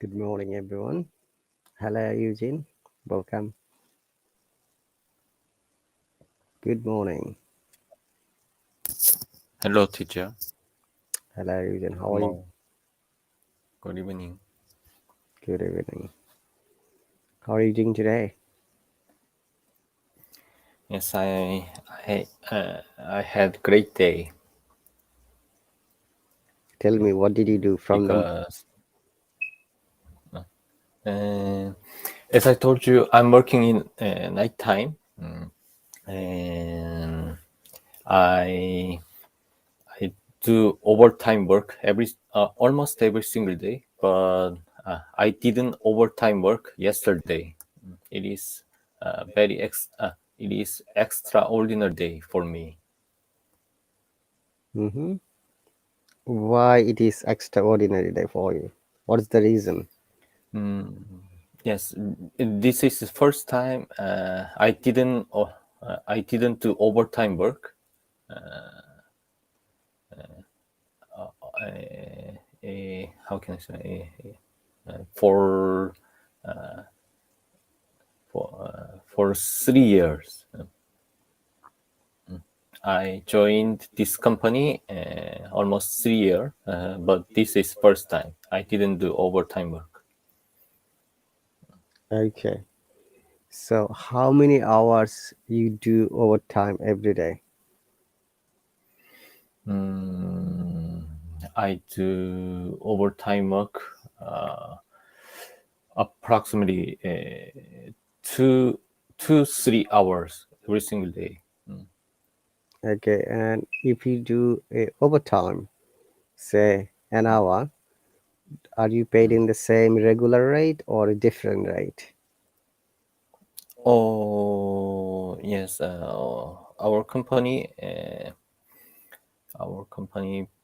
Good morning, everyone. Hello, Eugene. Welcome. Good morning. Hello, teacher. Hello, Eugene. How are you? Good evening. Good evening. How are you doing today? Yes, I had great day Tell me, what did you do from the... because, as I told you, I'm working in nighttime, and I do overtime work almost every single day. But I didn't overtime work yesterday. It is it is extraordinary day for me. Why it is extraordinary day for you? What is the reason? Yes, this is the first time I didn't do overtime work. How can I say? For for 3 years, I joined this company almost 3 years, but this is first time I didn't do overtime work. Okay. So how many hours you do overtime every day? I do overtime work approximately 2-3 hours every single day. Okay, and if you do a overtime, say an hour, are you paid in the same regular rate or a different rate? Oh yes, our company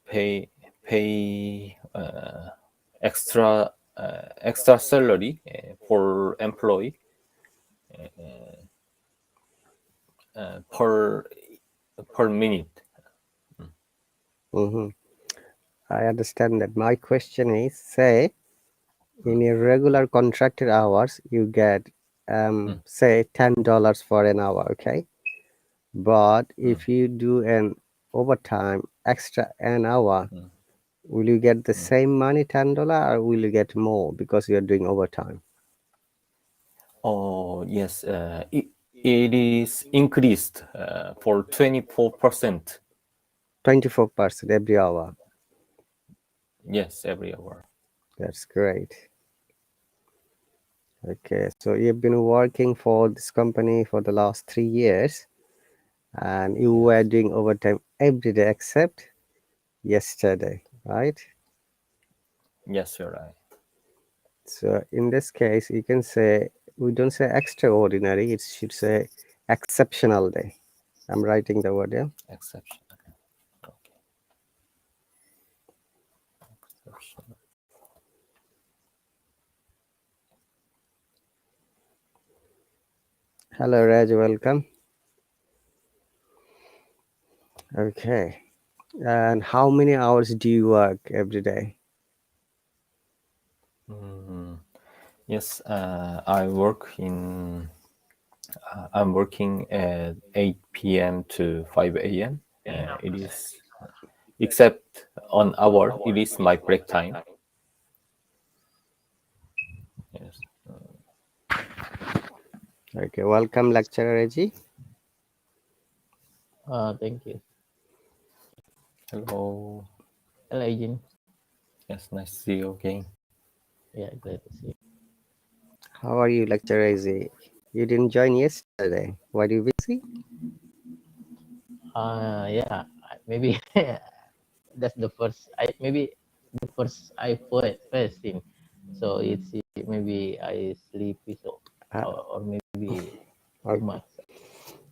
pay extra salary for employee per minute. Mm-hmm. I understand that. My question is, say, in a regular contracted hours, you get, say, $10 for an hour, okay? But if you do an overtime extra an hour, will you get the same money, $10, or will you get more because you're doing overtime? Oh yes, it is increased for 24%. 24% every hour. Yes, every hour. That's great. Okay, so you've been working for this company for the last 3 years, and you were doing overtime every day except yesterday, right? Yes, you're right. So in this case, you can say, we don't say extraordinary, it should say exceptional day. I'm writing the word, yeah? Exception. Okay. Exception. Hello, Raj, welcome. Okay. And how many hours do you work every day? Yes, I'm working at 8 p.m. to 5 a.m. It is, except on hour, it is my break time. Yes. Okay, welcome, lecturer Reggie. Thank you. Hello. Hello, Eugene. Yes, nice to see you again. Yeah, glad to see you. How are you, lecturer Reggie? You didn't join yesterday. Were you busy? Yeah, maybe that's the first. Maybe the first I put first thing. So it's maybe I sleepy so Uh, or maybe too okay, much.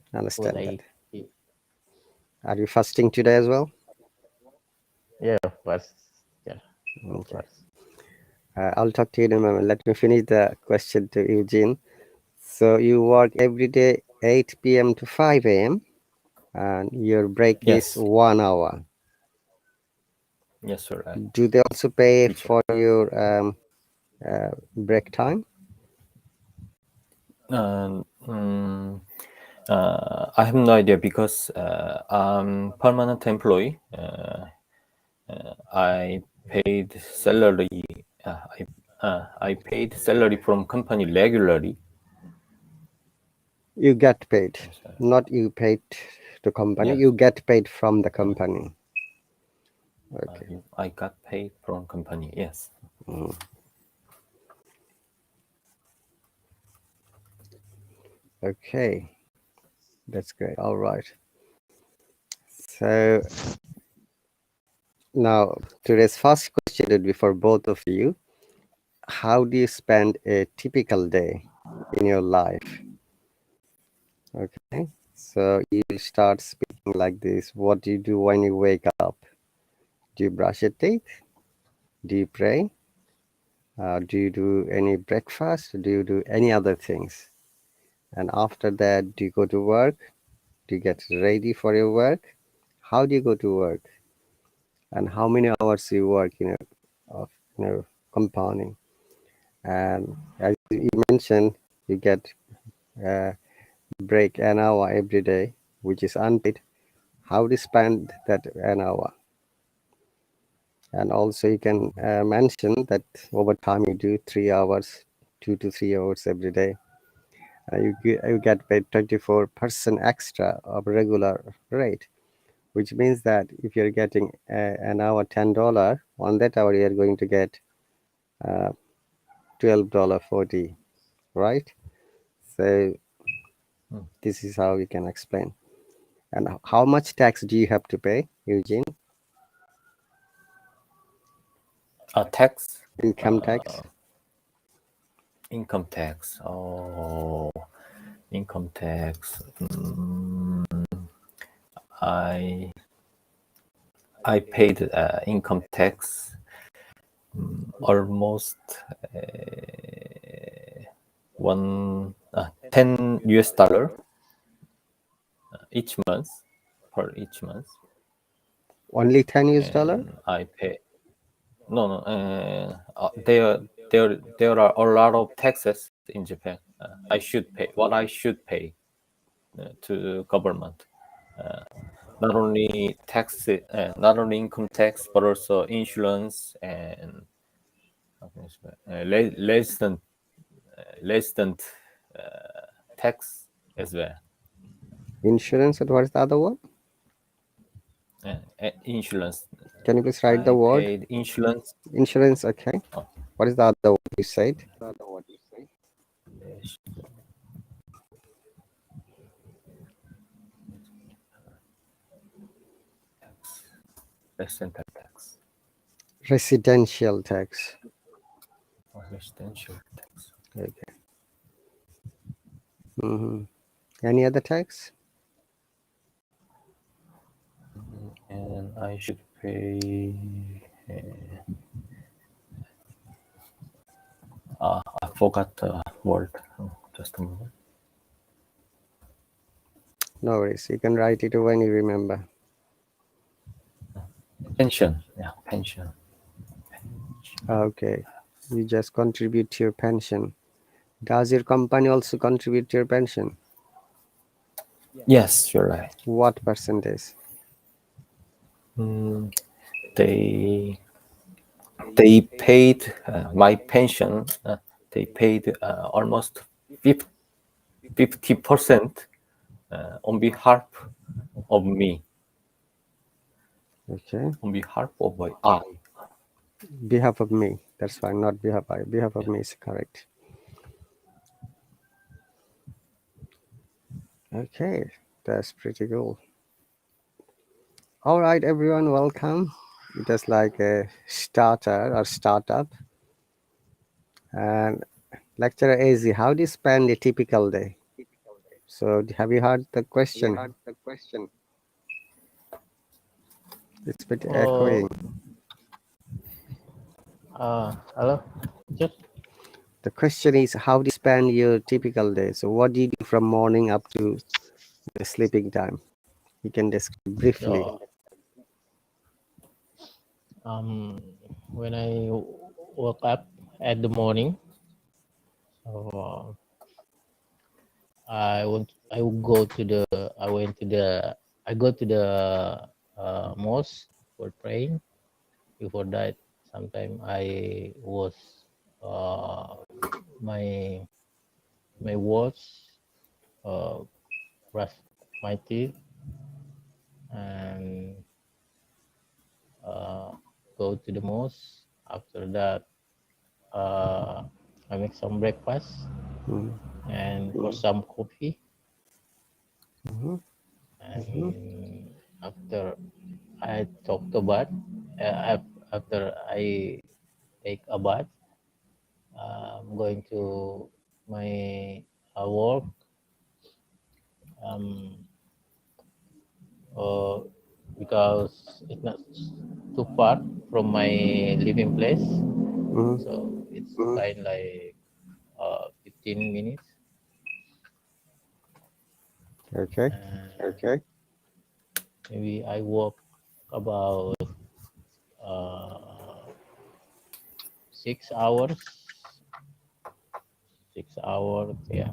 What understand that. I eat. Are you fasting today as well? Yeah, first. Yeah, of Okay. course. I'll talk to you in a moment. Let me finish the question to Eugene. So you work every day 8 p.m. to 5 a.m. and your break is Yes. 1 hour. Yes, you're right. Do they also pay Teacher. for your break time? I have no idea because I'm permanent employee. I paid salary. I paid salary from company regularly. You get paid, not you paid to company. Yes. You get paid from the company. Okay. I got paid from company. Yes. Okay, that's great. All right. So now today's first question would be for both of you. How do you spend a typical day in your life? Okay, so you start speaking like this. What do you do when you wake up? Do you brush your teeth? Do you pray? Do you do any breakfast? Do you do any other things? And after that, do you go to work? Do you get ready for your work? How do you go to work? And how many hours you work of compounding? And as you mentioned, you get break an hour every day, which is unpaid. How do you spend that an hour? And also you can mention that over time you do 3 hours, 2 to 3 hours every day. You get paid 24% extra of regular rate, which means that if you're getting an hour $10, on that hour you're going to get $12.40, right? So this is how you can explain. And how much tax do you have to pay, Eugene? Tax. Income tax? Income tax. Oh, income tax. I paid income tax almost 10 US dollar each month, per each month. Only 10 US dollar? I pay. No. There are a lot of taxes in Japan. I should pay what I should pay to government. Not only tax, not only income tax, but also insurance and resident tax as well. Insurance, and what is the other one? Insurance. Can you please write the I word? paid insurance. Insurance, okay. What is the other word you said? Residential tax. Residential tax. Residential tax. Okay. Any other tax? And I should pay. I forgot the word. Just a moment. No worries. You can write it when you remember. Pension. Yeah, pension. Okay. You just contribute to your pension. Does your company also contribute to your pension? Yes, you're right. What percentage? They paid my pension. They paid almost 50% on behalf of me. Okay. On behalf of I. Behalf of me. That's fine. Not behalf of I. Behalf of me is correct. Okay. That's pretty cool. All right, everyone. Welcome. It is like a starter or startup. And lecturer AZ, how do you spend a typical day? So have you heard the question? It's a bit echoing. Hello, Just The question is, how do you spend your typical day? So what do you do from morning up to the sleeping time? You can describe briefly. so when I woke up at the morning. So I go to the mosque for praying. Before that, sometime I was my watch, brush my teeth, and go to the mosque. After that, I make some breakfast and for some coffee. And after I talk a bath, after I take a bath, I'm going to my work. Because it's not too far from my living place, so it's kind like 15 minutes. Okay. Maybe I walk about 6 hours. 6 hours, yeah.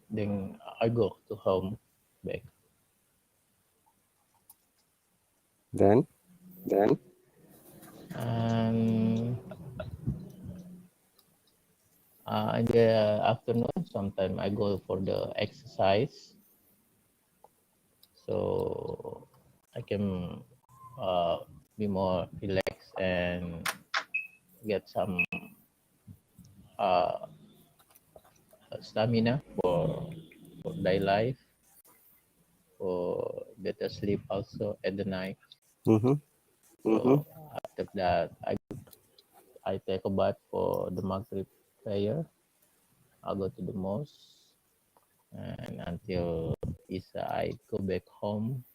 Then I go to home back. Then And in the afternoon, sometimes I go for the exercise, so I can be more relaxed and get some uh, stamina for day life, for better sleep also at the night. mm-hmm. So after that, I take a bath for the Maghrib prayer. I go to the mosque, and until Isha, I go back home,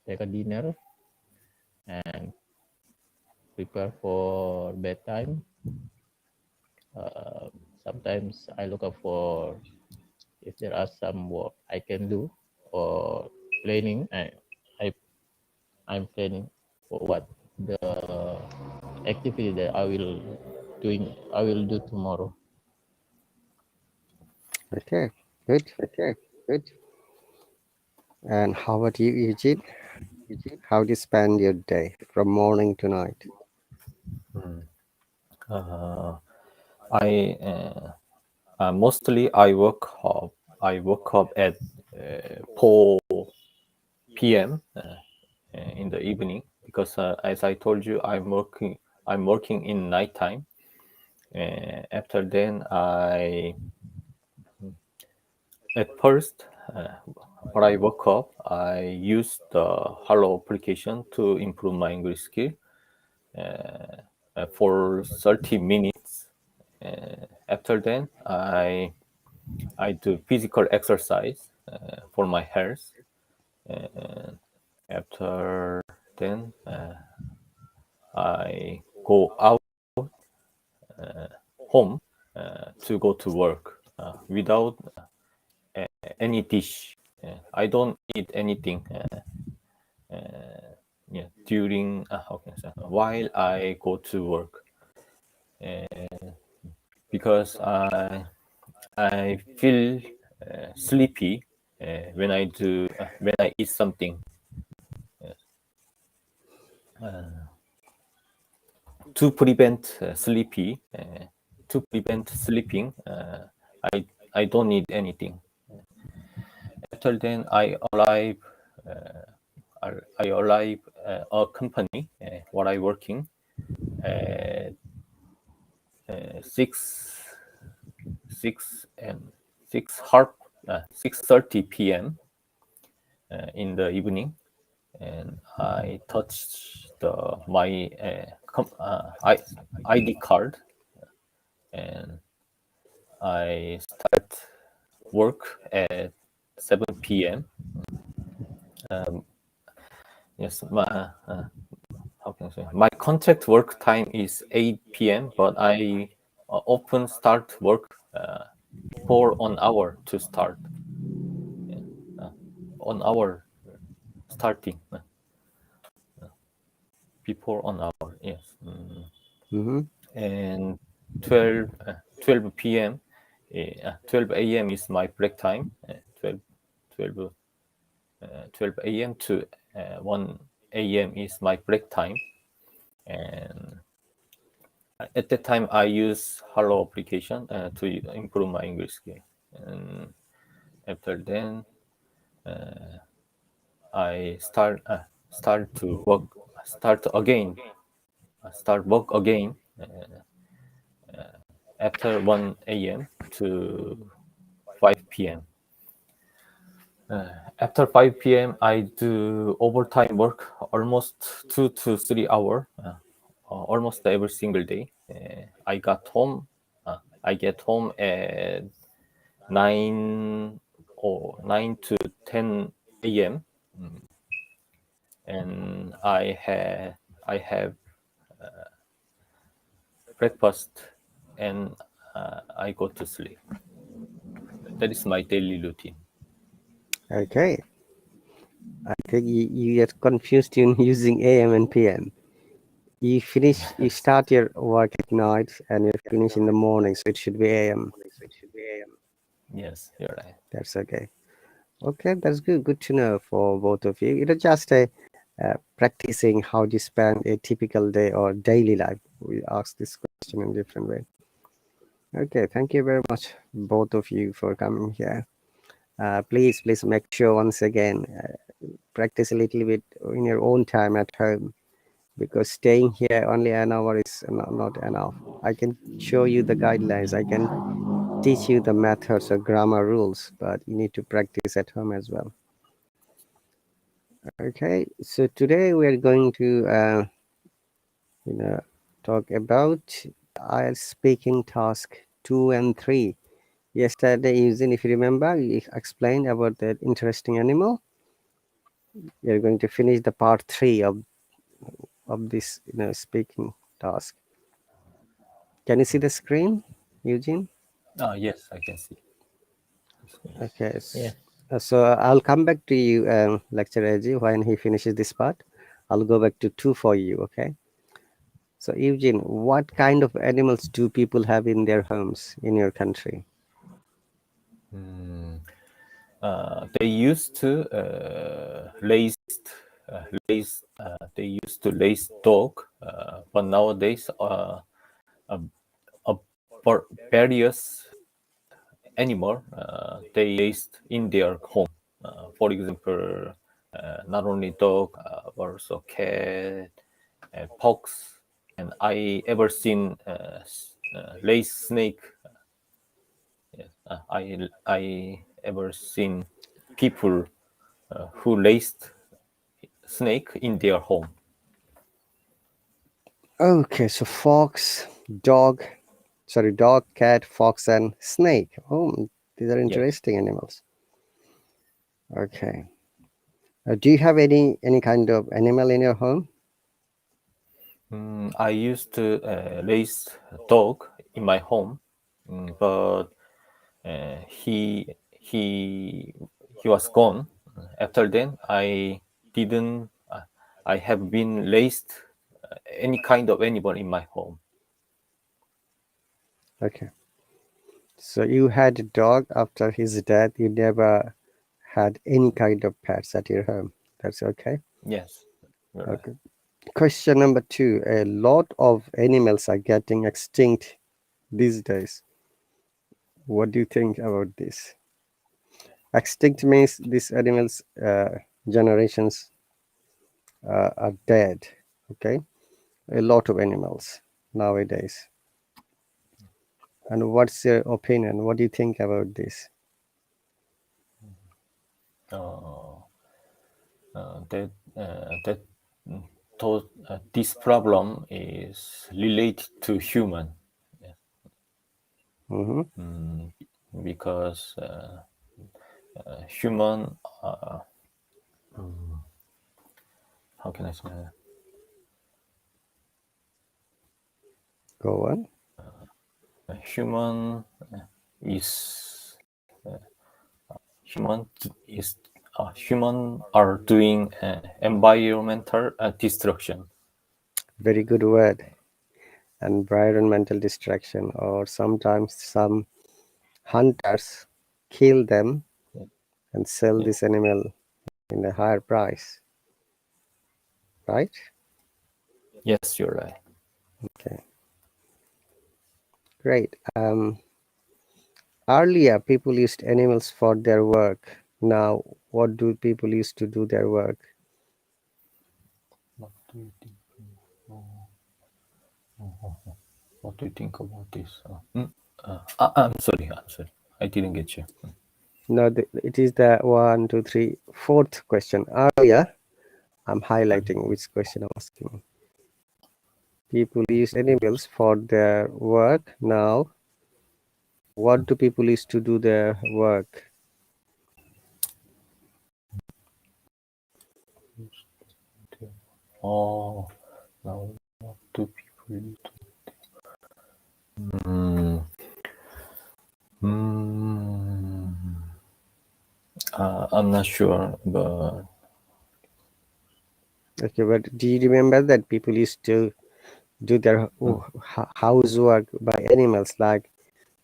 take a dinner, and prepare for bedtime. Sometimes I look up for if there are some work I can do or planning. I I'm planning for what the activity that I will do tomorrow. Okay, good. And how about you, Eugene? How do you spend your day from morning to night? I mostly I woke up at 4 p.m. In the evening because as I told you, I'm working in nighttime. After then, at first when I woke up, I used the Hallo application to improve my English skill for 30 minutes. After then, I do physical exercise for my health. After then, I go out home to go to work without any dish. I don't eat anything during how can I say, while I go to work because I feel sleepy when I eat something. To prevent to prevent sleeping, I don't need anything. After then, I arrive a company where I working at 6:30 p.m. In the evening, and I touched my ID card, and I start work at 7 p.m. Yes, how can I say? My contract work time is 8 p.m., but I often start work for 1 hour to start. Yeah, 1 hour starting. before 1 hour. Yes. And 12 p.m. 12 a.m. is my break time. 12 a.m. to 1 a.m. is my break time. And at that time, I use Hallo application to improve my English skill. And after then, I start to work, start work again after 1 a.m. to 5 p.m. After 5 p.m., I do overtime work almost 2 to 3 hours, almost every single day. I got home. I get home at 9 to 10 a.m. and I have breakfast and I go to sleep. That is my daily routine. Okay. I think you get confused in using AM and PM. You start your work at night and you finish in the morning, so it should be AM. Yes, you're right. That's okay. Okay, that's good. Good to know for both of you. It is just a practicing how you spend a typical day or daily life. We ask this question in different way. Okay, thank you very much, both of you, for coming here. Please make sure once again, practice a little bit in your own time at home, because staying here only an hour is not enough. I can show you the guidelines. I can teach you the methods or grammar rules, but you need to practice at home as well. Okay, so today we are going to talk about IELTS speaking task 2 and 3. Yesterday, Eugene, if you remember, you explained about that interesting animal. We are going to finish the part 3 of this speaking task. Can you see the screen, Eugene? Yes, I can see. Okay. Yeah. So I'll come back to you, Lecturer Eji, when he finishes this part. I'll go back to 2 for you, okay? So Eugene, what kind of animals do people have in their homes in your country? They used to raise they used to raise dog, but nowadays various animal they raised in their home. For example, not only dog, but also cat, fox, and I ever seen raise snake. Yes, I ever seen people who raised snake in their home. Okay, so dog, cat, fox, and snake. Oh, these are Yes. interesting animals. Okay. Do you have any kind of animal in your home? I used to raise a dog in my home, but he he he was gone. After then, I didn't. I have been raised any kind of animal in my home. Okay. So you had a dog after his death. You never had any kind of pets at your home. That's okay. Yes. You're right. Okay. Question number 2. A lot of animals are getting extinct these days. What do you think about this? Extinct means these animals generations are dead. Okay, a lot of animals nowadays. And what's your opinion? What do you think about this? That this problem is related to human. Mm-hmm. Because human how can I say Go on. human is human human are doing environmental destruction. Very good word. Environmental distraction, or sometimes some hunters kill them and sell this animal in a higher price, right? Yes, you're right. Okay, great. Earlier people used animals for their work. Now what do people use to do their work? What do you think? What do you think about this? I'm sorry. I didn't get you. No, it is the 1, 2, 3, fourth question. Earlier I'm highlighting which question I'm asking. People use animals for their work. Now what do people use to do their work? Oh, now what do people use? Hmm. I'm not sure, but Okay, but do you remember that people used to do their housework by animals, like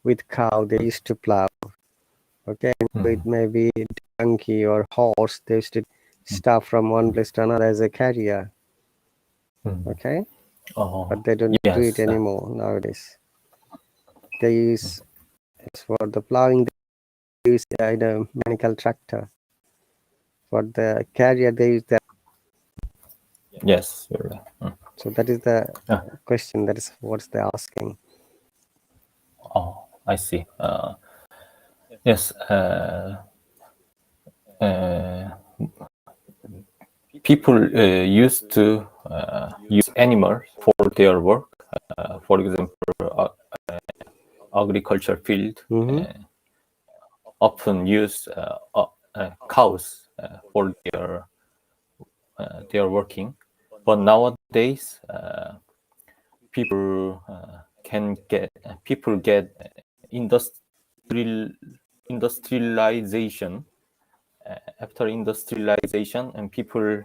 with cow they used to plow, okay, and with maybe donkey or horse they used to stuff from one place to another as a carrier, okay, oh, but they don't do it yes, anymore nowadays. They use, as for the plowing they use the mechanical tractor. For the carrier they use the, yes, you're right. so that is the Ah. question, that is what's they asking. Oh, I see. Yes. People used to use animals for their work. For example, agriculture field often use cows for their working. But nowadays, people get industrialization. After industrialization, and people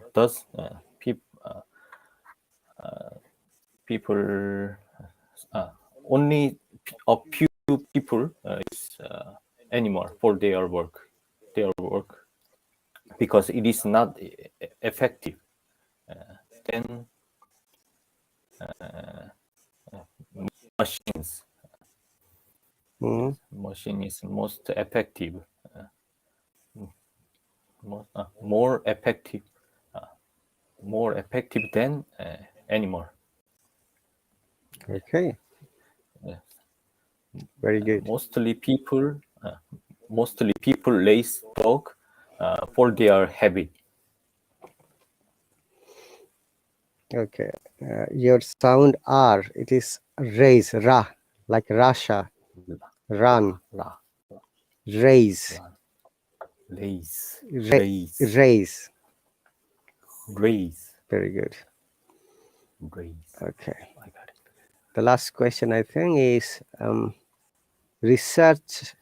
only a few people use anymore for their work because it is not effective. Then machines. Machine is most effective, more effective than animal. Okay, Yes. very good. Mostly people raise dog for their habit. Okay, your sound R, it is raise, ra, like Russia, run, La, raise, raise, ra raise, raise. raise, Very good. raise. Okay. I got it. The last question I think is researches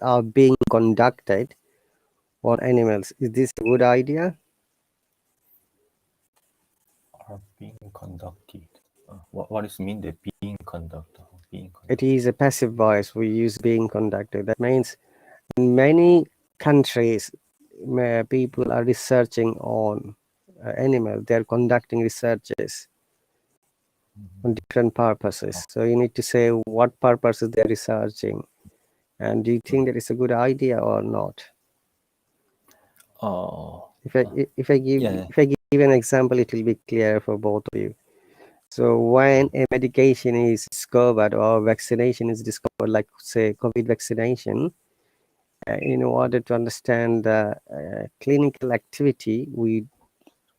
are being conducted on animals. Is this a good idea? Are being conducted. What does it mean? The being conducted. It is a passive voice. We use being conducted. That means in many countries, people are researching on animals. They are conducting researches on different purposes. So you need to say what purposes they are researching, and do you think that is a good idea or not? If I give an example, it will be clear for both of you. So when a medication is discovered or vaccination is discovered, like say COVID vaccination, in order to understand the clinical activity, we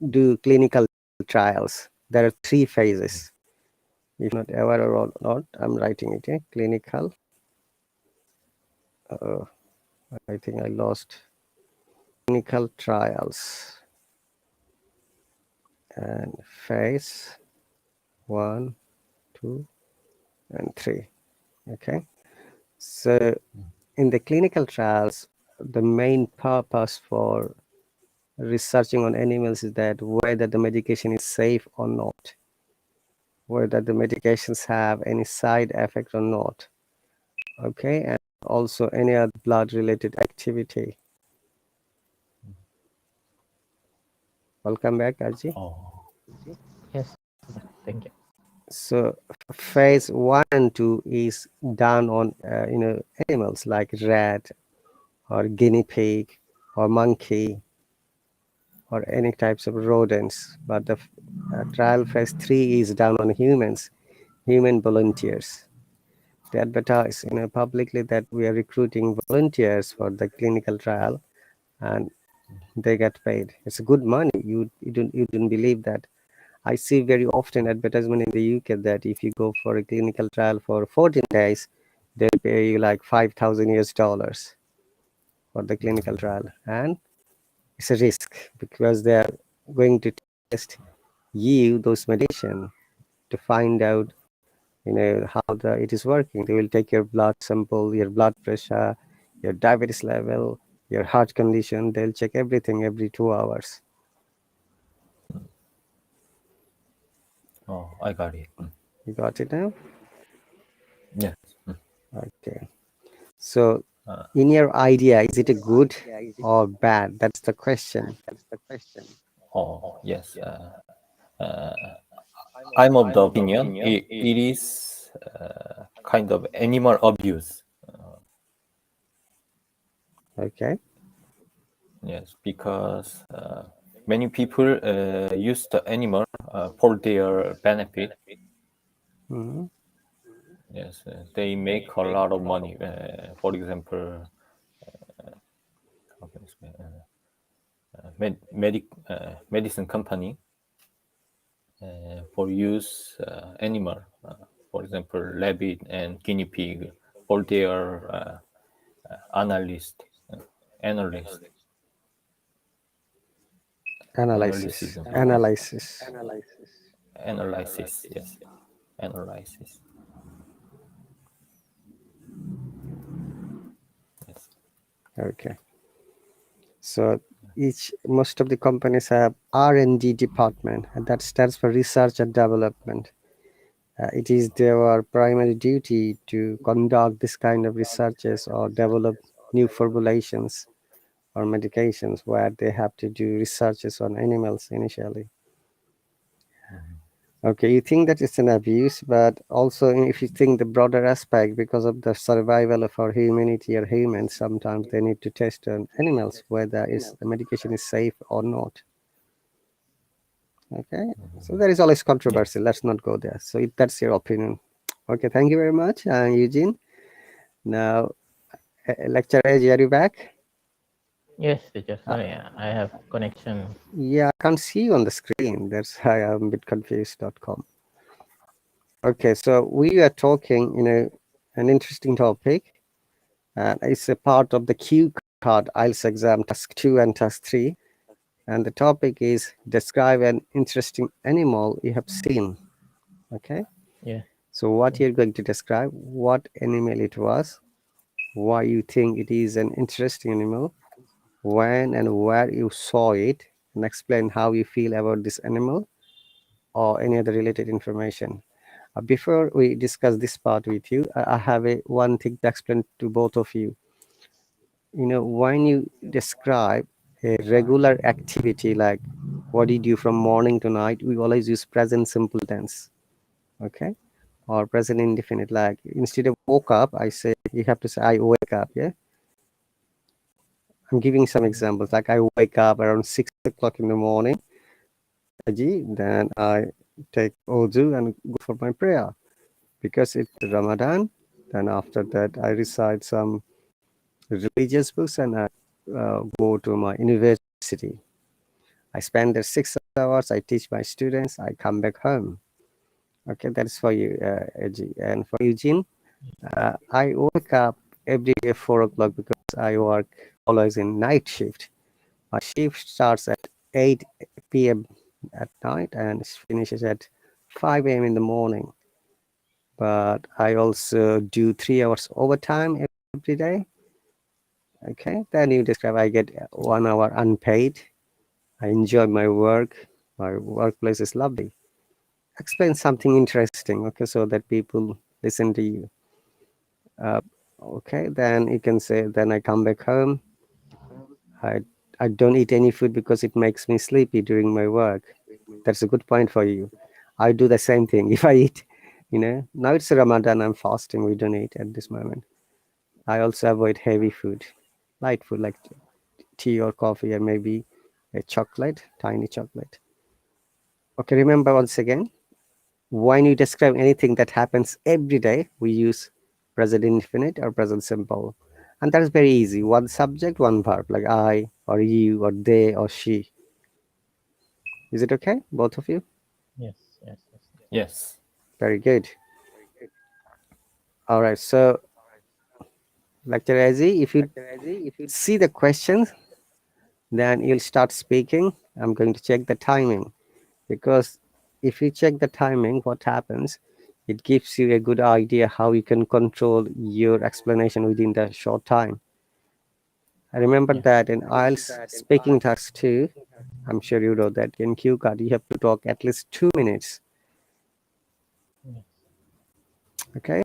do clinical trials. There are 3 phases. If not aware or not, I'm writing it. Clinical. I think I lost. Clinical trials. And phase 1, 2, and 3. Okay. So in the clinical trials, the main purpose for researching on animals is that whether the medication is safe or not. whether the medications have any side effect or not. Okay, and also any other blood related activity. Welcome back, Arji. Oh, Yes, thank you. So phase 1 and 2 is done on animals like rat or guinea pig or monkey or any types of rodents, but the trial phase 3 is done on humans, human volunteers. They advertise publicly that we are recruiting volunteers for the clinical trial, and they get paid. It's good money. You don't believe that. I see very often advertisement in the UK that if you go for a clinical trial for 14 days, they pay you like $5,000 for the clinical trial, and it's a risk because they are going to test you those medication to find out how it is working. They will take your blood sample, your blood pressure, your diabetes level, your heart condition. They'll check everything every 2 hours. oh, I got it. You got it now? Yes. Okay. So in your idea, is it a good or bad? That's the question. Oh, yes. I'm of the opinion it is kind of animal abuse. Okay. Yes, because many people use the animal for their benefit. Hmm. Yes, they make a lot of money. For example, how can I say, medicine company for use animal, for example, rabbit and guinea pig for their analyst, analyst, Analysis. analysis, Analysis. analysis. Yes, analysis. Yes. Okay. So most of the companies have R&D department, and that stands for research and development. It is their primary duty to conduct this kind of researches or develop new formulations or medications where they have to do researches on animals initially. Okay, you think that it's an abuse, but also if you think the broader aspect, because of the survival of our humanity or humans, sometimes they need to test on animals whether the medication is safe or not. Okay, so there is always controversy. Let's not go there. So that's your opinion. Okay, thank you very much, Eugene. Now, lecturer, are you back? Yes, teacher. Sorry, I have connection. Yeah, I can't see you on the screen. That's why I'm a bit confused.com. Okay, so we are talking, an interesting topic. And it's a part of the Q card IELTS exam, task 2 and task 3. And the topic is describe an interesting animal you have seen. Okay. Yeah. So what you're going to describe, what animal it was, why you think it is an interesting animal, when and where you saw it, and explain how you feel about this animal or any other related information. Before we discuss this part with you, I have one thing to explain to both of you. When you describe a regular activity like what you do from morning to night, we always use present simple tense, okay, or present indefinite. Like instead of woke up, I say you have to say I wake up. Yeah, I'm giving some examples. Like I wake up around 6 o'clock in the morning, then I take wudu and go for my prayer because it's Ramadan. Then after that, I recite some religious books and I go to my university. I spend there 6 hours. I teach my students. I come back home. Okay, that's for you, Eji. And for Eugene, I wake up every day 4 o'clock because I work always in night shift. My shift starts at 8 p.m. at night and finishes at 5 a.m. in the morning. But I also do 3 hours overtime every day. Okay, then you describe I get 1 hour unpaid. I enjoy my work. My workplace is lovely. explain something interesting, okay, so that people listen to you. Okay, then you can say, then I come back home. I I don't eat any food because it makes me sleepy during my work. That's a good point for you. I do the same thing. If I eat, now it's Ramadan, I'm fasting. We don't eat at this moment. I also avoid heavy food, light food like tea or coffee, or maybe a chocolate, tiny chocolate. Okay, remember once again, when you describe anything that happens every day, we use present infinite or present simple. And that is very easy. One subject, one verb, like I or you or they or she. Is it okay, both of you? Yes, yes, yes. Yes. Very good. All right. So, Lecturer Ezi, if you see the questions, then you'll start speaking. I'm going to check the timing, because if you check the timing, what happens? It gives you a good idea how you can control your explanation within the short time. I remember Yeah. that in IELTS speaking task 2, I'm sure you know that in Q card, you have to talk at least 2 minutes. Yes. Okay.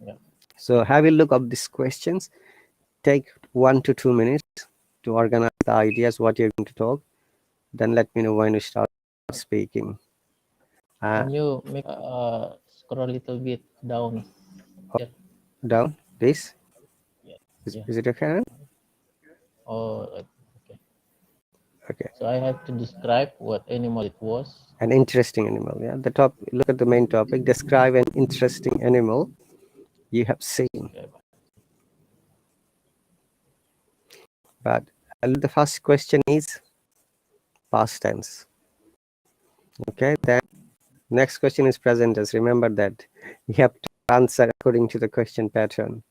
Yeah. So have a look up these questions. Take 1 to 2 minutes to organize the ideas, what you're going to talk. Then let me know when you start speaking. Can you make scroll a little bit down here? Down, this. Yeah. Is, Yeah. is it okay? Oh, okay. Okay. So I have to describe what animal it was. An interesting animal. Yeah. The top. Look at the main topic. Describe an interesting animal you have seen. Okay. But the first question is past tense. Okay. Then next question is present tense. Remember that you have to answer according to the question pattern.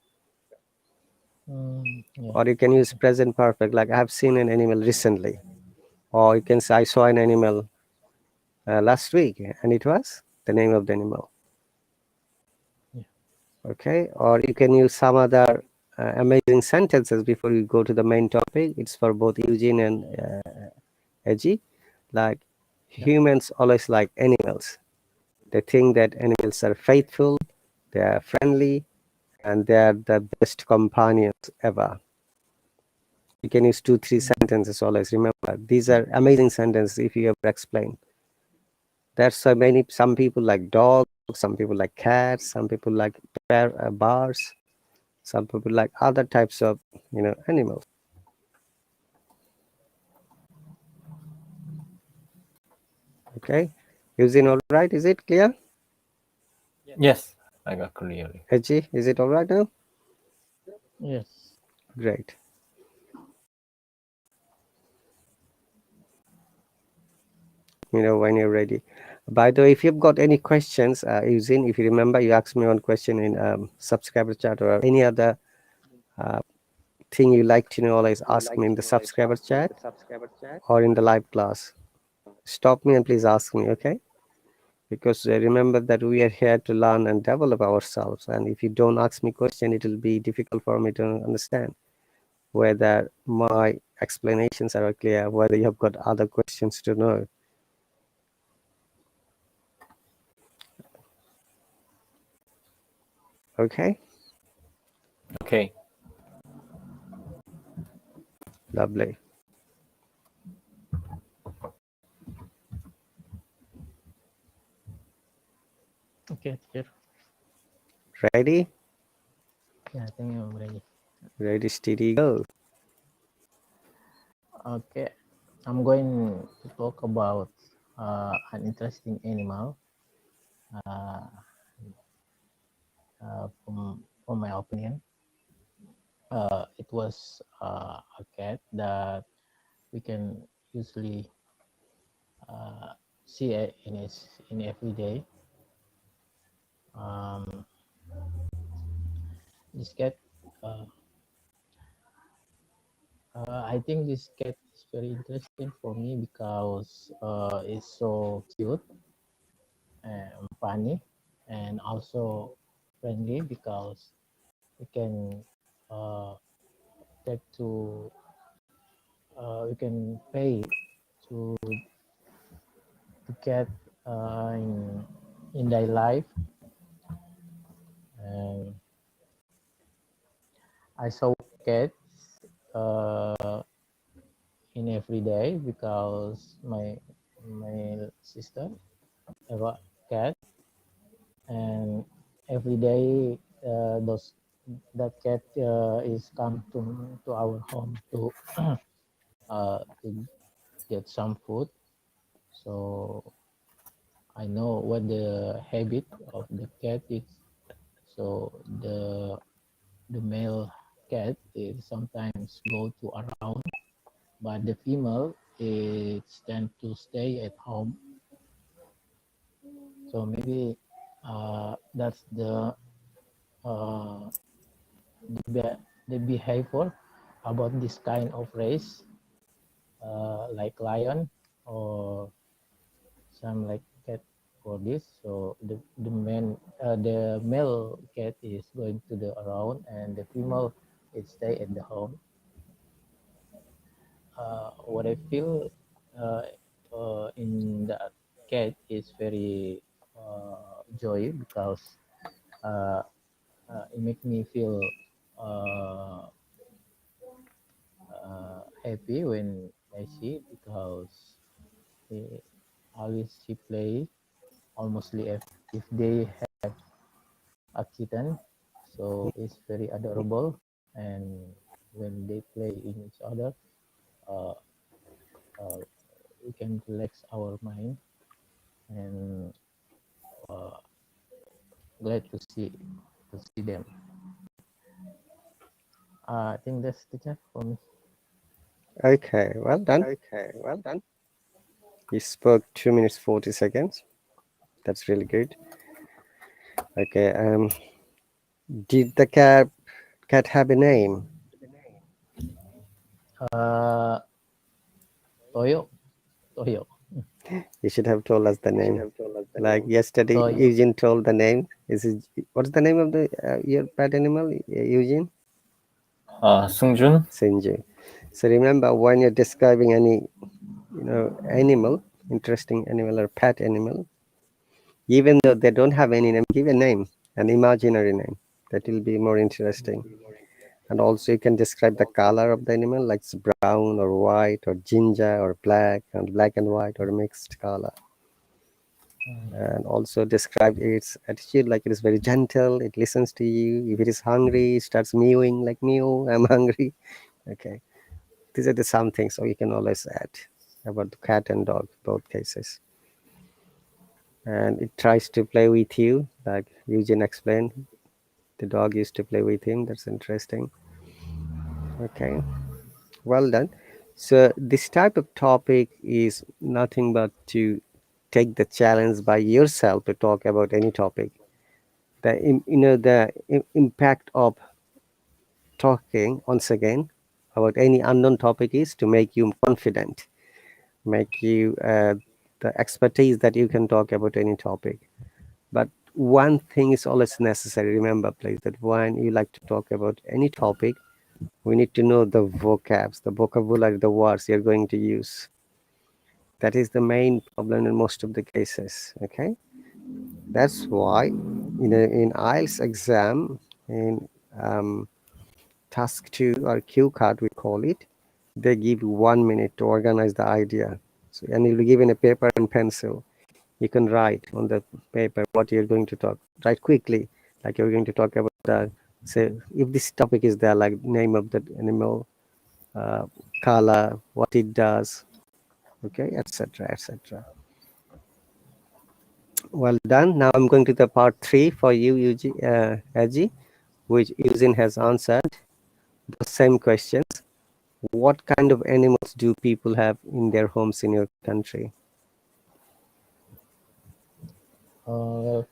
Yeah. Or you can use present perfect, like I have seen an animal recently. Or you can say I saw an animal last week, and it was the name of the animal. Yeah. Okay. Or you can use some other amazing sentences before you go to the main topic. It's for both Eugene and Edgy. Like, humans always like animals. They think that animals are faithful, they are friendly, and they are the best companions ever. You can use 2-3 sentences always. Remember, these are amazing sentences if you ever explain. There's so many. Some people like dogs, some people like cats, some people like bars, some people like other types of animals. Okay, Eugene, all right? Is it clear? Yes, I got clearly. Edgy, is it all right now? Yes. Great. When you're ready. By the way, if you've got any questions, Eugene, if you remember, you asked me one question in subscriber chat, or any other thing you like to know, always ask me in the subscriber chat or in the live class. Stop me and please ask me, okay? Because remember that we are here to learn and develop ourselves. And if you don't ask me question, it will be difficult for me to understand whether my explanations are clear, whether you have got other questions to know. Okay, Okay. lovely. Okay, teacher. Ready? Yeah, I think I'm ready. Ready, steady, go. Okay, I'm going to talk about an interesting animal. From my opinion, it was a cat that we can usually see it in every day. This cat, uh, I think this cat is very interesting for me because it's so cute and funny, and also friendly because we can take to we can pay to get in in their life. And I saw cats in every day because my sister have a cat, and every day those that cat is come to our home to get some food. So I know what the habit of the cat is. So the male cat is sometimes go to around, but the female is tend to stay at home. So maybe that's uh, the behavior about this kind of race, like lion or some like cat for this. So the male cat is going to the around, and the female is stay at the home. What I feel in the cat is very joy because uh, it makes me feel uh, happy when I see, because he, always she play almostly if they have a kitten, so it's very adorable. And when they play in each other, uh, uh, we can relax our mind, and uh, glad to see them. I think that's the chat for me. Okay, well done. Okay, well done. You spoke 2 minutes 40 seconds. That's really good. Okay. Did the cat have a name? Toyo, Toyo, You should have told us the you should name. have told us the Like name. yesterday, Toyo. Eugene told the name. What's the name of the your pet animal, Eugene? Sungjun. Sinju. So remember, when you're describing any, animal, interesting animal or pet animal, even though they don't have any name, give a name, an imaginary name. That will be more interesting. And also, you can describe the color of the animal, like it's brown or white or ginger or black and white or mixed color. And also describe its attitude, like it is very gentle, it listens to you. If it is hungry, it starts mewing like mew, I'm hungry. Okay, these are the some things, so you can always add about the cat and dog, both cases. And it tries to play with you, like Eugene explained. The dog used to play with him. That's interesting. Okay, well done. So this type of topic is nothing but to take the challenge by yourself to talk about any topic. The impact of talking once again about any unknown topic is to make you confident, make you the expertise that you can talk about any topic. But one thing is always necessary. Remember, please, that when you like to talk about any topic, we need to know the vocabs, the vocabulary, the words you're going to use. That is the main problem in most of the cases. Okay, that's why in IELTS exam, in um, task 2 or Q card we call it, they give you 1 minute to organize the idea. So, and you'll be given a paper and pencil. You can write on the paper what you're going to talk. Write quickly, like you're going to talk about the, say, if this topic is there, like name of the animal, uh, color, what it does, okay, etc., etc. Well done. Now I'm going to the part 3 for you, Aji, which Eugene has answered the same questions. What kind of animals do people have in their homes in your country?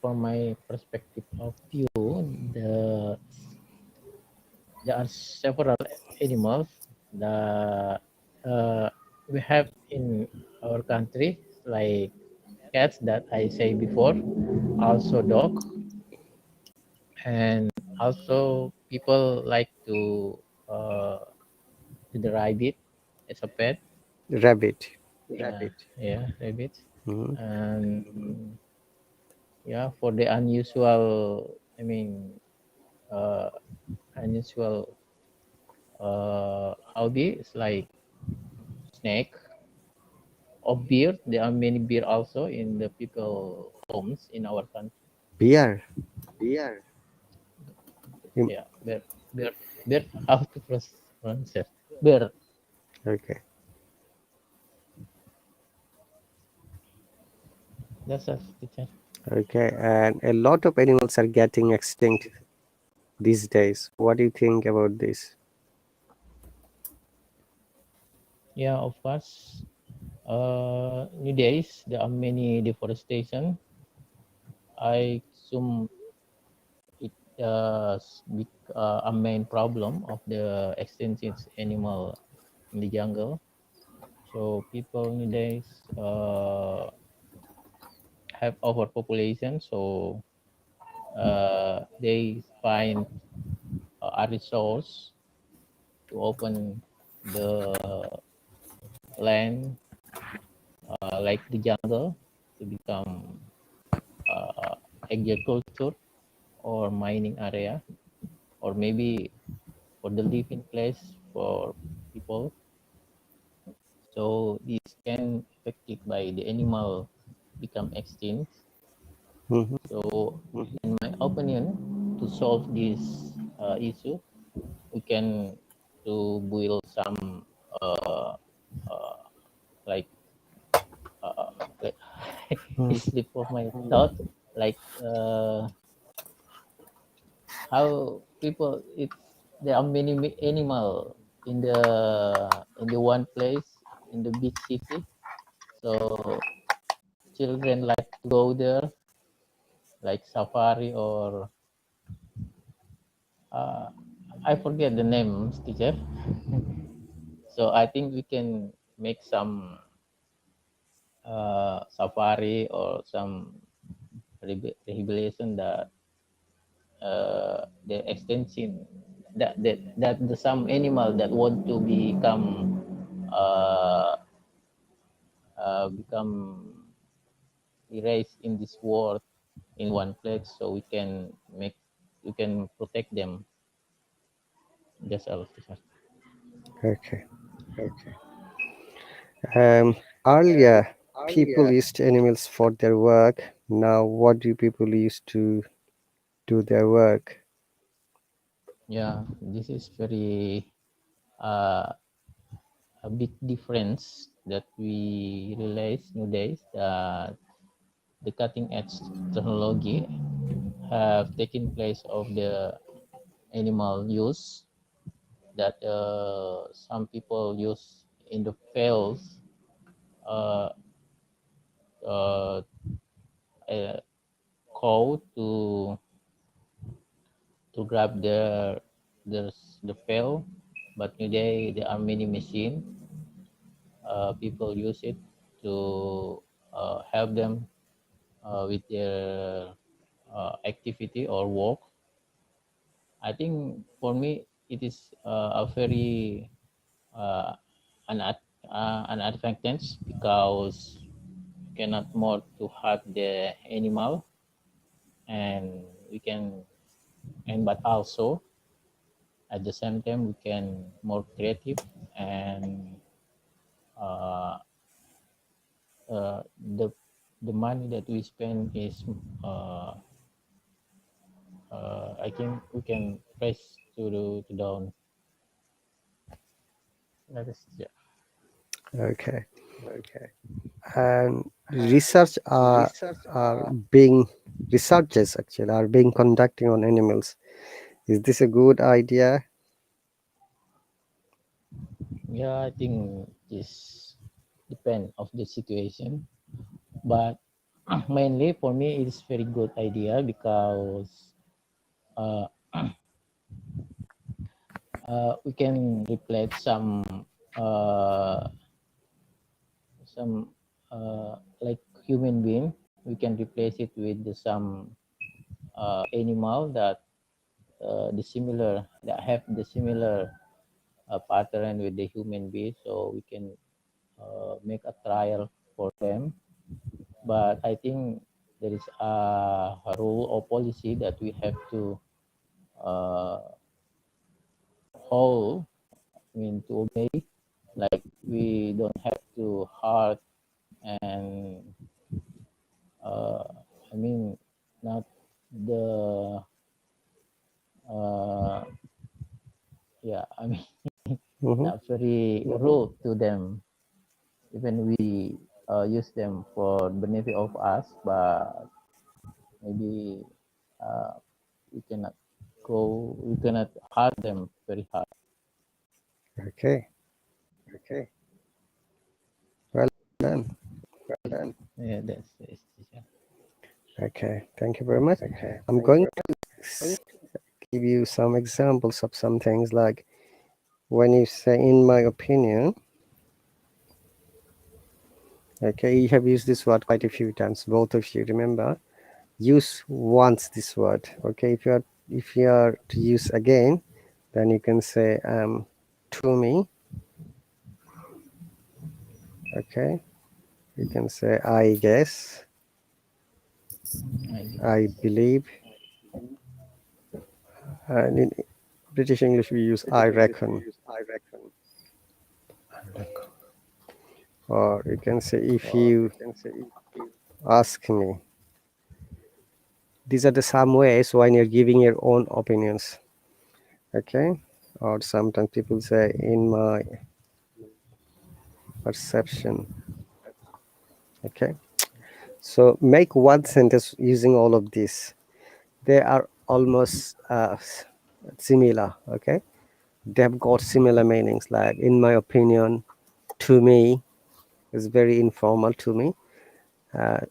From my perspective of view, the there are several animals that we have in our country, like cats that I say before, also dog, and also people like uh, to the rabbit as a pet. Rabbit. Rabbit. Yeah, rabbit. Mhm. And Yeah, for the unusual, I mean, unusual hobby, it's like snake or beer. There are many beer also in the people homes in our country. Beer. Beer. You- Yeah, beer, beer, beer. How to pronounce it? Beer. Okay. That's a teacher. Okay. And a lot of animals are getting extinct these days. What do you think about this? Yeah, of course. Nowadays there are many deforestation. I assume it a main problem of the extinction animal in the jungle. So people nowadays have overpopulation. So they find a resource to open the land like the jungle to become uh, agriculture or mining area, or maybe for the living place for people. So this can affected by the animal become extinct. Hmm. So in my opinion, to solve this issue, we can to build some uh, uh, like like it slip of my thought, like how people it's there are many animal in the one place in the big city. So children like to go there, like safari or uh, I forget the names, teacher. So I think we can make some safari or some rehabilitation that the extension that the some animal that want to uh, become erased in this world in one place, so we can protect them. That's all, teacher. Okay. Earlier, people used animals for their work. Now, what do people use to do their work? Yeah, this is very uh, a big difference that we realize nowadays that the cutting edge technology have taken place of the animal use that some people use in the fields uh, uh, a cow to grab the the pail, but today there are many machine. People use it to help them with their activity or work. I think for me it is a very uh, an an advantage because you cannot more to hurt the animal, and we can and but also at the same time we can more creative, and uh, uh, the the money that we spend is uh, I think we can press to down. That is, yeah. Okay. And are being researches actually are being conducting on animals. Is this a good idea? Yeah, I think this depend of the situation, but mainly for me it is very good idea because uh, we can replace uh, some like human being. We can replace it with some animal that the similar that have the similar pattern with the human being, so we can make a trial for them. But I think there is a rule or policy that we have to hold, I mean, to obey. Like we don't have to hard and I mean, not the yeah, I mean, not very rude to them. Even we use them for benefit of us, but maybe we cannot we cannot hurt them very hard. Okay. Well done. Yeah, that's it. Okay. Thank you very much. I'm going to give you some examples of some things like when you say "in my opinion." Okay, you have used this word quite a few times. Both of you remember. Use once this word. Okay, if you are to use again, then you can say to me. Okay, you can say I guess, I believe, and in British English we use I reckon, or you can say if you ask me. These are the some ways when you're giving your own opinions. Okay, or sometimes people say in my perception. Okay, so make one sentence using all of this. They are almost similar. Okay, they have got similar meanings, like in my opinion, to me is very informal. To me,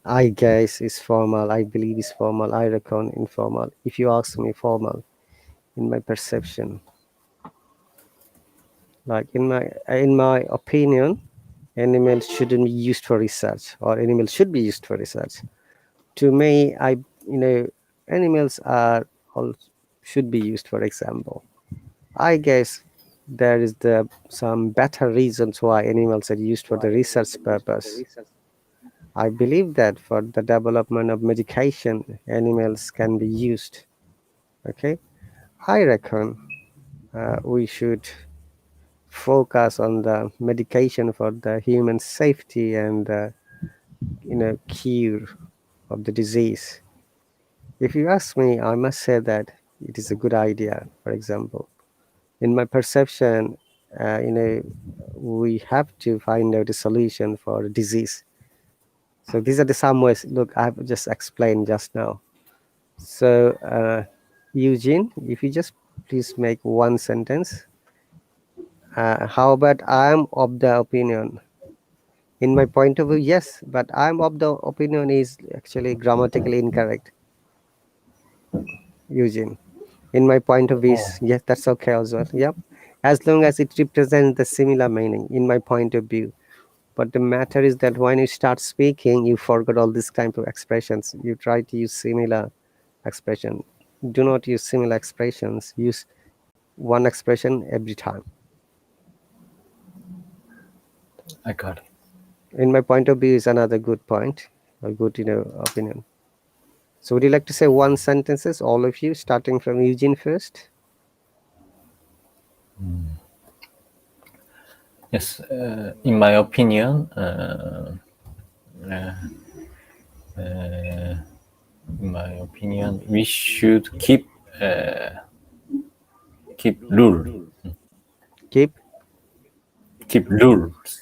I guess is formal, I believe is formal, I reckon informal, if you ask me formal. In my perception, like in my opinion, animals shouldn't be used for research, or animals should be used for research. To me, animals are all should be used for example. I guess there is some better reasons why animals are used for the research purpose. I believe that for the development of medication, animals can be used. Okay, I reckon we should focus on the medication for the human safety and cure of the disease. If you ask me, I must say that it is a good idea. For example, in my perception, we have to find out a solution for a disease. So these are the some ways. Look, I've just explained just now. So Eugene, if you just please make one sentence. How about I'm of the opinion? In my point of view, yes, but I'm of the opinion is actually grammatically incorrect, Eugene. In my point of view, yes, that's okay as well. Yep, as long as it represents the similar meaning. In my point of view, but the matter is that when you start speaking, you forget all these kind of expressions. You try to use similar expression. Do not use similar expressions. Use one expression every time. I got it. In my point of view is another good point, a good opinion. So would you like to say one sentences, all of you, starting from Eugene first? Yes, in my opinion, we should keep rules. Keep Rules.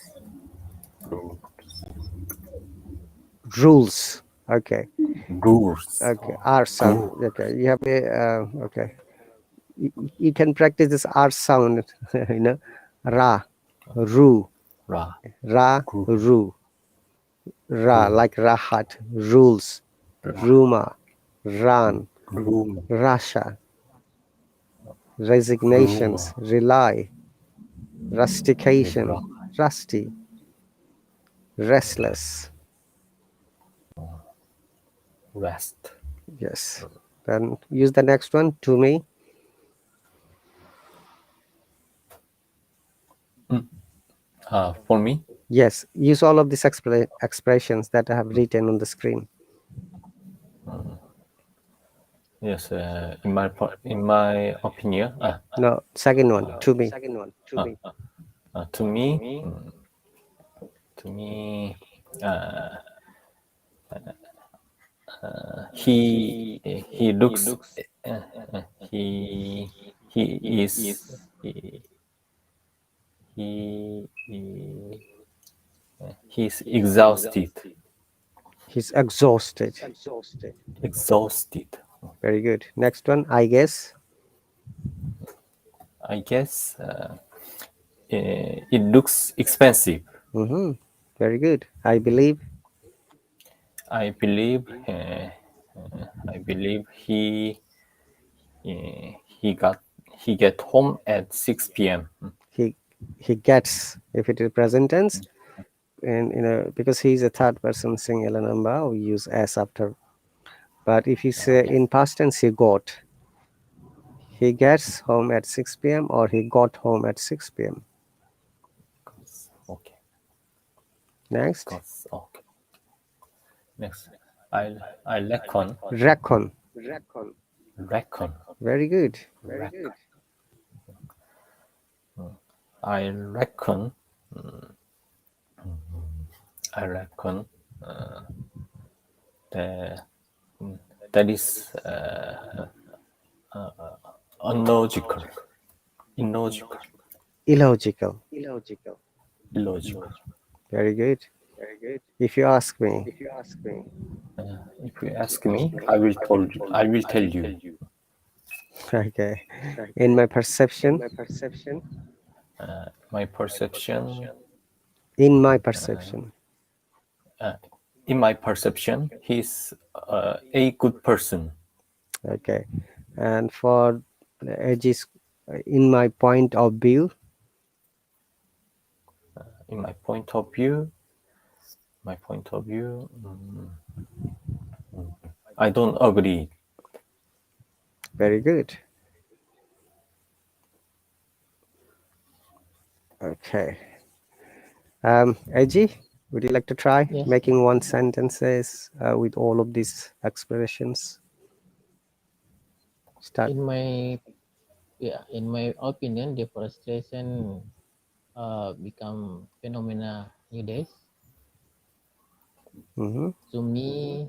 rules. Okay. Rules. Okay. R sound. Okay. You have a okay. You can practice this R sound. Ra, ru, Ra. ra, ru, ra like rahat, rules, ruma, ran, rasha, resignations, rely, rustication, rusty, restless. Rest. Yes. Then use the next one, to me. For me, Yes. Use all of these expressions that I have written on the screen. Yes, in my opinion, No, second one, to me. to me, to me, he looks he he is he he's exhausted. He's exhausted. Exhausted. Very good. Next one, I guess. I guess it looks expensive. Mm-hmm. Very good. I believe. I believe I believe he got he get home at 6 p.m. He gets, if it is present tense, and because he's a third person singular number, we use s after. But if you say in past tense, he gets home at 6 p.m. or he got home at 6 p.m. Okay. Next, Okay. Next, I reckon. reckon. Reckon. Very good. Reckon. I reckon. I reckon that that is unlogical. Illogical. Illogical. Illogical. Very good. If you ask me, If you ask me, I will tell you. okay, in my perception, My perception. in my perception, In my perception, he's a good person. okay, and for the edges, in my point of view, In my point of view, I don't agree. very good. Okay, Edgy, would you like to try Yes. making one sentences with all of these expressions? Start. In my opinion, deforestation become phenomena nowadays. Mm-hmm. To me,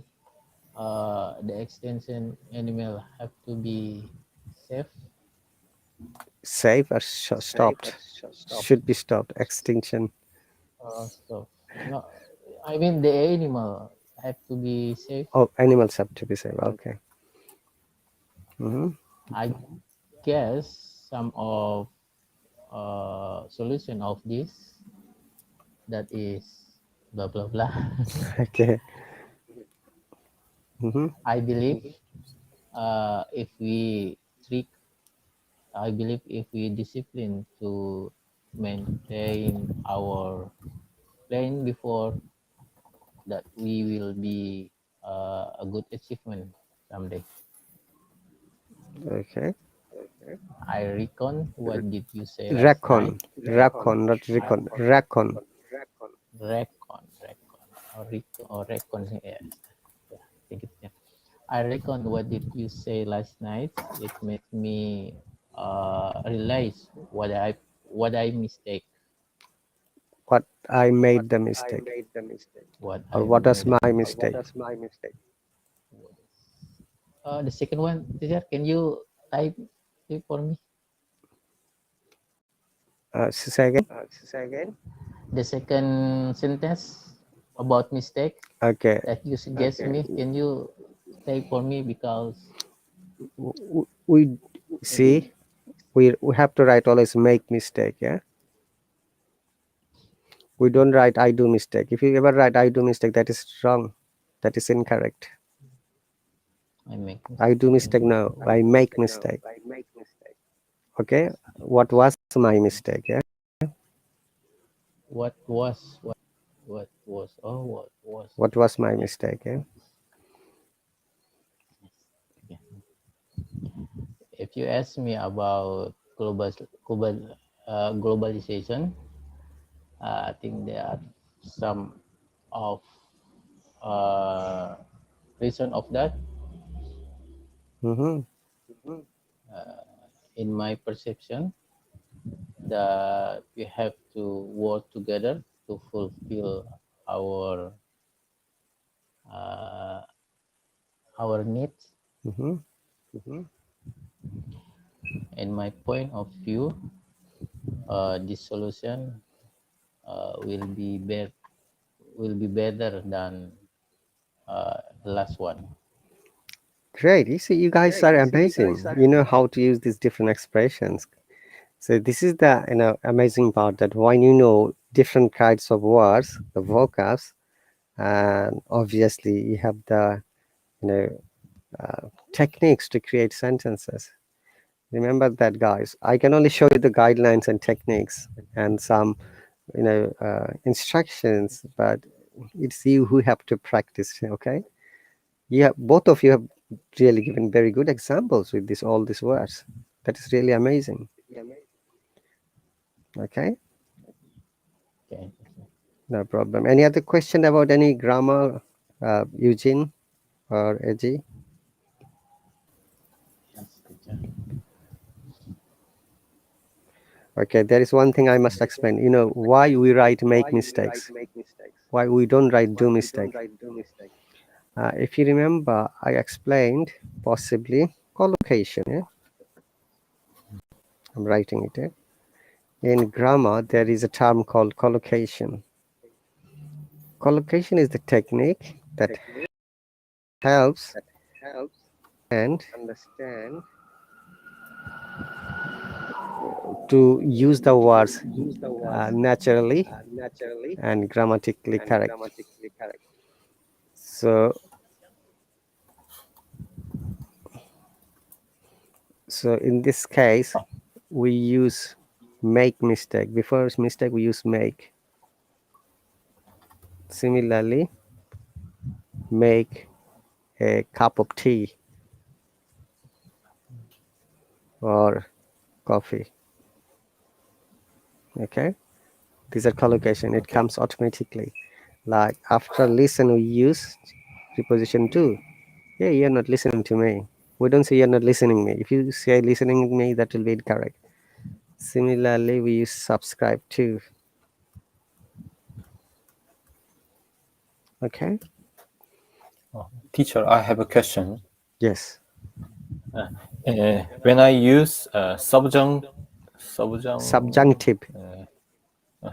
the extension animal have to be safe. Save or stopped? Should be stopped. Extinction. So no, I mean the animal have to be safe. Oh, animals have to be saved. Okay. Mm-hmm. I guess some of solution of this, that is blah blah blah. Okay. Mm-hmm. I believe if we trick, I believe if we discipline to maintain our plan before, that we will be a good achievement someday. Okay. I reckon. What did you say last night? Recon. Recon, not recon. Recon. Reckon. Yes. Yeah, I think it's, yeah. I reckon. What did you say last night? It makes me realize what I mistake. What I made the mistake. What Or I what was made. my mistake? The second one, teacher, can you type it for me? Say again. The second sentence about mistake Okay. that you suggest me, can you type for me, because We see, we have to write always make mistake. Yeah. We don't write I do mistake. If you ever write I do mistake, that is wrong. That is incorrect. I make I do mistake. No, I make mistake. Okay. What was my mistake? Yeah. what was what was what was. What was my mistake? Yeah. Yeah. If you ask me about globalization, I think there are some of uh, reason of that, Mm-hmm. in my perception, that we have to work together to fulfill our uh, our needs. Mm-hmm. In my point of view, this solution will be better than the last one. Great. You see, you guys are amazing. You know how to use these different expressions. So this is the amazing part, that when you know different kinds of words, the vocabs, and obviously you have the you know techniques to create sentences. Remember that, guys. I can only show you the guidelines and techniques and some instructions, but it's you who have to practice. Okay. Yeah, both of you have really given very good examples with this all these words. That is really amazing. Okay, Okay. no problem. Any other question about any grammar, Eugene or Eji? Yes, teacher. Okay, there is one thing I must explain. You know why we write make mistakes, why we don't write do mistake. If you remember, I explained possibly collocation. Yeah? I'm writing it. Yeah? In grammar, there is a term called collocation. Collocation is the technique that helps and to use the words naturally and grammatically correct. So, in this case, we use make mistake. Before mistake, we use make. Similarly, make a cup of tea or coffee. Okay, these are collocation. It comes automatically. Like after listen, we use preposition to. Yeah, you're not listening to me. We don't say you're not listening me. If you say listening to me, that will be incorrect. Similarly, we use subscribe to. Okay. Teacher, I have a question. Yes. When I use Subjunctive.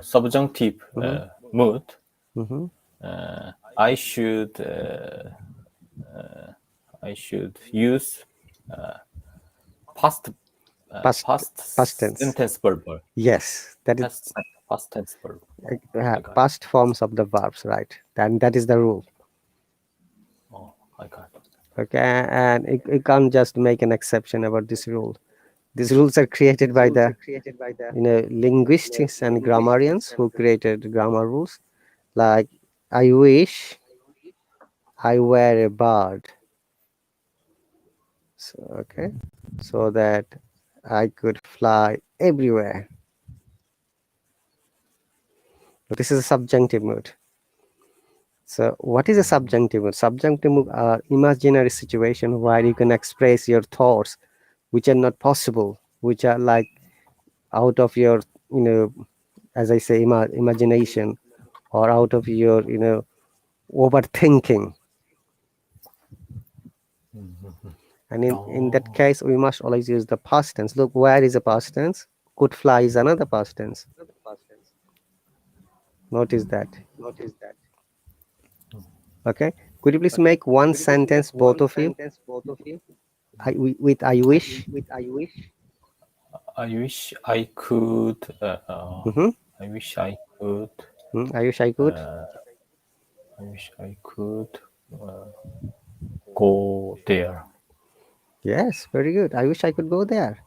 subjunctive mood, Mm-hmm. I should use past Past tense. sentence verb. Yes, that is Past tense verb. past forms of the verbs, right? And that is the rule. Oh, I got it. Okay, and you can't just make an exception about this rule. These rules are created by the linguists and grammarians who created grammar rules. Like, I wish I were a bird. So, okay, so that I could fly everywhere. This is a subjunctive mood. So what is a subjunctive mood? Subjunctive mood are imaginary situation where you can express your thoughts which are not possible, which are like out of your, as I say, imagination, or out of your, overthinking. And in that case, we must always use the past tense. Look, where is the past tense? Could fly is another past tense. Notice that. Okay. Could you please make one sentence, both of you? With I wish. I wish I could. Mm-hmm. I wish I could. I wish I could. I wish I could go there. Yes, very good. I wish I could go there.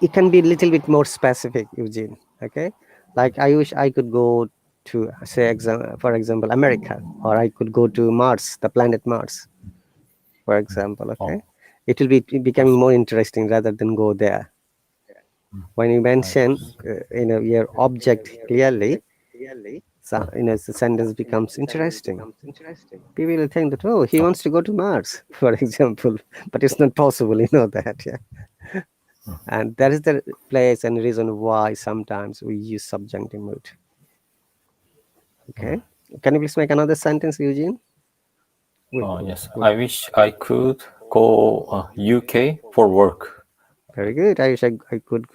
It can be a little bit more specific, Eugene. Okay, like I wish I could go to, say, for example, America, or I could go to Mars, the planet Mars, for example. Okay, it will be becoming more interesting rather than go there. When you mention, your object clearly, the sentence becomes interesting. People will think that, oh, he wants to go to Mars, for example, but it's not possible, you know that, yeah. And that is the place and reason why sometimes we use subjunctive mood. Okay, can you please make another sentence, Eugene? Yes, I wish I could go UK for work. Very good. I wish I could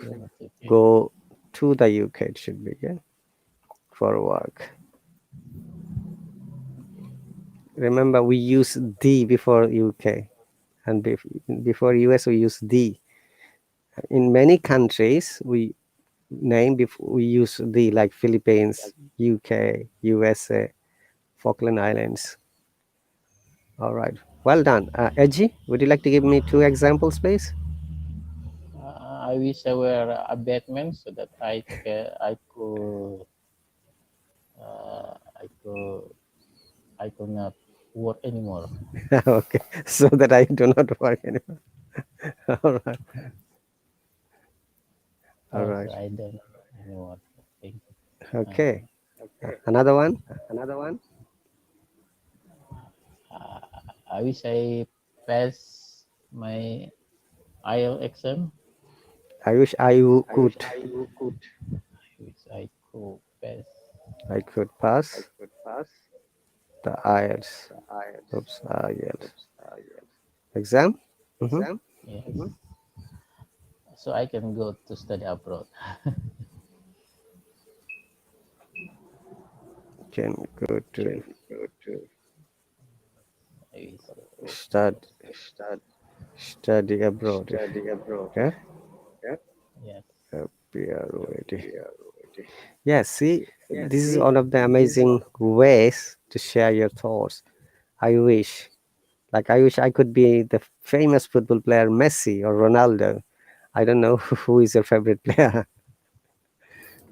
go to the UK. It should be, yeah, for work. Remember, we use the before UK, and before US we use the. In many countries, we use the, like Philippines, UK, USA, Falkland Islands. All right, well done. Edgy, would you like to give me 2 examples, please? I wish I were a Batman so that I could not work anymore. Okay, so that I do not work anymore. All right. All right. I don't anymore. Thank you. Okay. Another one. I wish I pass my IELTS exam. I wish I could. I wish I could pass. I could pass the IELTS. Oops, IELTS exam. Yes. So I can go to study abroad. Can go to I wish. study abroad. Okay. Yes. Appear ready. Yes. See, this is one of the amazing ways to share your thoughts. I wish, like, I wish I could be the famous football player Messi or Ronaldo. I don't know who is your favorite player.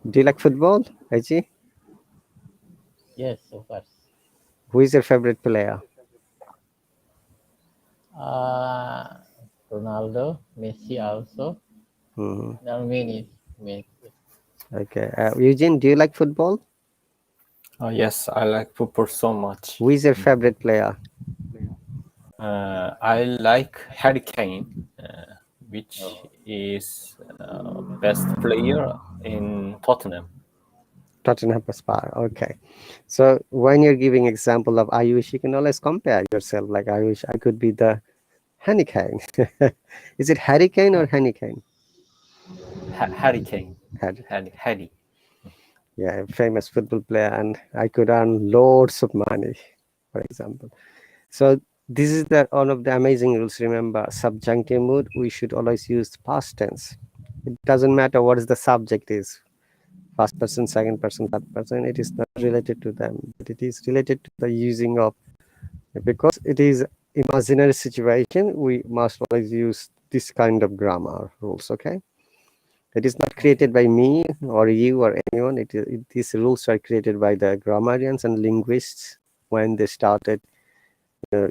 Do you like football, Aji? Yes, of course. Who is your favorite player? Ronaldo, Messi also. Mhm. There are many. Okay. Eugene, do you like football? Yes, I like football so much. Who is your favorite player? I like Harry Kane, which is best player in Tottenham. Tottenham Hotspur. Okay. So when you're giving example of I wish, you can always compare yourself. Like, I wish I could be the Hurricane. Is it Hurricane or Hurricane? Harry Kane. Harry. Yeah, a famous football player, and I could earn loads of money, for example. So this is one of the amazing rules. Remember, subjunctive mood, we should always use past tense. It doesn't matter what is the subject is. First person, second person, third person. It is not related to them, but it is related to the using of. Because it is imaginary situation, we must always use this kind of grammar rules. Okay. It is not created by me or you or anyone. These rules are created by the grammarians and linguists when they started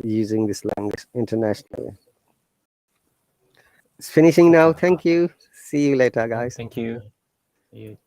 using this language internationally. It's finishing now. Thank you. See you later, guys. Thank you. You